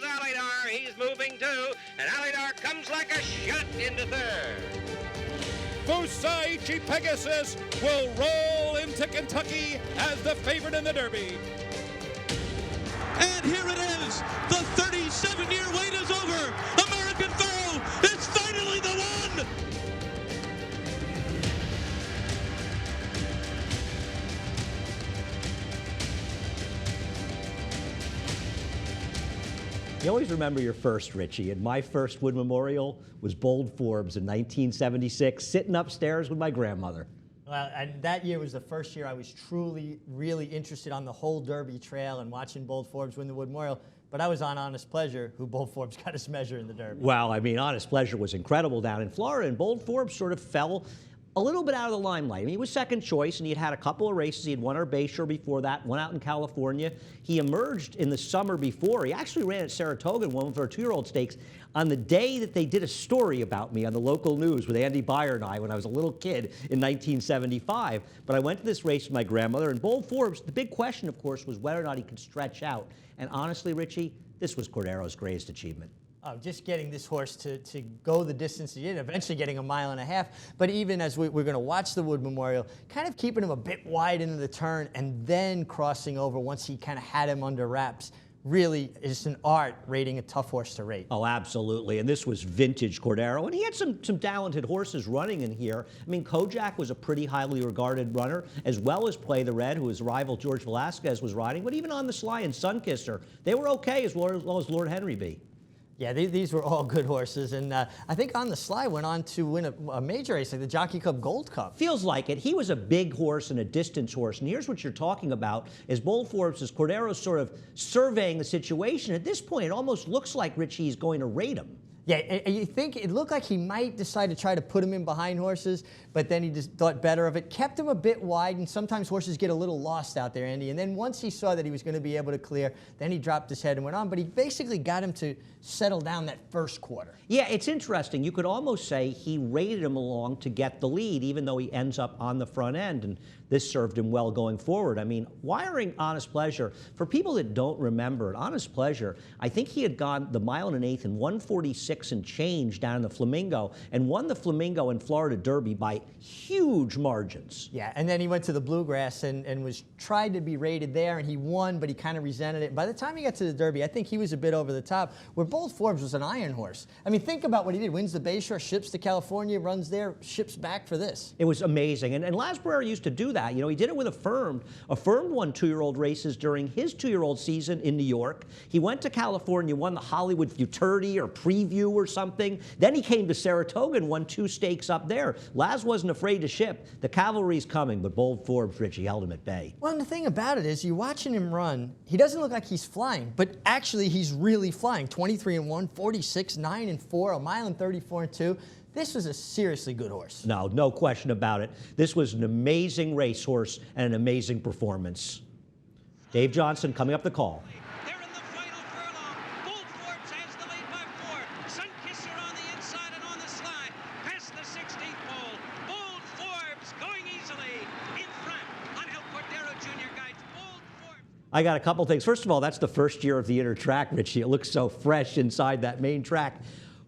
There's Alidar. He's moving too. And Alidar comes like a shot into third. Fusaichi Pegasus will roll into Kentucky as the favorite in the Derby. And here it is. The 37-year wait is over. American Pharoah is finally the one. You always remember your first, Richie, and my first Wood Memorial was Bold Forbes in 1976, sitting upstairs with my grandmother. Well, and that year was the first year I was truly, really interested on the whole Derby trail and watching Bold Forbes win the Wood Memorial. But I was on Honest Pleasure, who Bold Forbes got his measure in the Derby. Well, I mean, Honest Pleasure was incredible down in Florida, and Bold Forbes sort of fell a little bit out of the limelight. I mean, he was second choice, and he had had a couple of races. He had won our Bayshore before that, one out in California. He emerged in the summer before. He actually ran at Saratoga and won with our 2-year-old stakes on the day that they did a story about me on the local news with Andy Byer and I when I was a little kid in 1975. But I went to this race with my grandmother, and Bold Forbes, the big question, of course, was whether or not he could stretch out. And honestly, Richie, this was Cordero's greatest achievement. Just getting this horse to go the distance he did, eventually getting 1.5 miles. But even as we're going to watch the Wood Memorial, kind of keeping him a bit wide into the turn and then crossing over once he kind of had him under wraps. Really, is an art rating a tough horse to rate. Oh, absolutely. And this was vintage Cordero. And he had some talented horses running in here. I mean, Kojak was a pretty highly regarded runner, as well as Play the Red, who his rival George Velasquez was riding. But even On the Sly and Sunkisser, they were okay as well as Lord Henry B. Yeah, these were all good horses, and I think On the Sly went on to win a major race, like the Jockey Club Gold Cup. Feels like it. He was a big horse and a distance horse, and here's what you're talking about, is Bold Forbes, as Cordero's sort of surveying the situation. At this point, it almost looks like Richie's going to rate him. Yeah, you think it looked like he might decide to try to put him in behind horses, but then he just thought better of it. Kept him a bit wide, and sometimes horses get a little lost out there, Andy. And then once he saw that he was going to be able to clear, then he dropped his head and went on. But he basically got him to settle down that first quarter. Yeah, it's interesting. You could almost say he rated him along to get the lead, even though he ends up on the front end. And this served him well going forward. I mean, wiring Honest Pleasure, for people that don't remember it, Honest Pleasure, I think he had gone the 1 1/8 miles in 1:46 and change down in the Flamingo, and won the Flamingo and Florida Derby by huge margins. Yeah, and then he went to the Bluegrass and was tried to be rated there, and he won, but he kind of resented it. By the time he got to the Derby, I think he was a bit over the top, where Bold Forbes was an iron horse. I mean, think about what he did. Wins the Bayshore, ships to California, runs there, ships back for this. It was amazing, and Lasbrera used to do that. You know, he did it with Affirmed. Affirmed won 2-year-old races during his 2-year-old season in New York. He went to California, won the Hollywood Futurity or Preview or something. Then he came to Saratoga and won 2 stakes up there. Laz wasn't afraid to ship. The cavalry's coming, but Bold Forbes, Richie, held him at bay. Well, and the thing about it is, you're watching him run. He doesn't look like he's flying, but actually he's really flying. 23-1, 46, 9-4, 1.34 miles. This was a seriously good horse. No question about it. This was an amazing racehorse and an amazing performance. Dave Johnson coming up the call. They're in the final furlong. Bold Forbes has the lead by 4. Sunkisser on the inside and On the Sly. Past the 16th pole. Bold Forbes going easily in front on El Cordero Jr. guides. Bold Forbes. I got a couple things. First of all, that's the first year of the inner track, Richie. It looks so fresh inside that main track.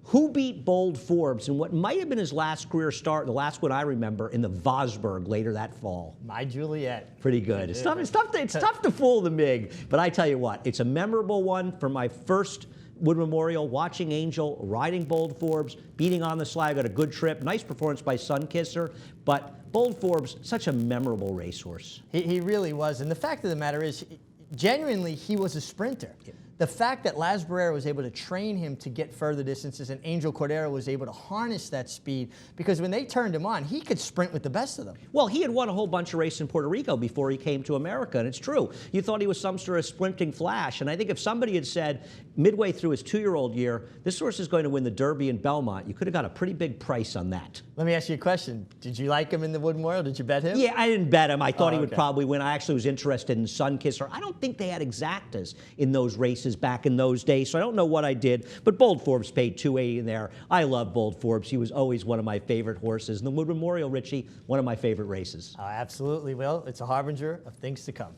Who beat Bold Forbes in what might have been his last career start, the last one I remember, in the Vosburg later that fall? My Juliet. Pretty good. It's tough to fool the MIG, but I tell you what, it's a memorable one for my first Wood Memorial, watching Angel, riding Bold Forbes, beating On the Sly, got a good trip, nice performance by Sunkisser, but Bold Forbes, such a memorable racehorse. He really was, and the fact of the matter is, genuinely, he was a sprinter. Yeah. The fact that Lasbrera was able to train him to get further distances and Angel Cordero was able to harness that speed, because when they turned him on, he could sprint with the best of them. Well, he had won a whole bunch of races in Puerto Rico before he came to America, and it's true. You thought he was some sort of sprinting flash, and I think if somebody had said midway through his 2-year-old year, this horse is going to win the Derby in Belmont, you could have got a pretty big price on that. Let me ask you a question. Did you like him in the Wood Memorial? Did you bet him? Yeah, I didn't bet him. I thought he would probably win. I actually was interested in Sunkisser. I don't think they had exactas in those races back in those days, so I don't know what I did, but Bold Forbes paid $280 in there. I love Bold Forbes. He was always one of my favorite horses. And the Wood Memorial, Richie, one of my favorite races. Absolutely, Will. It's a harbinger of things to come.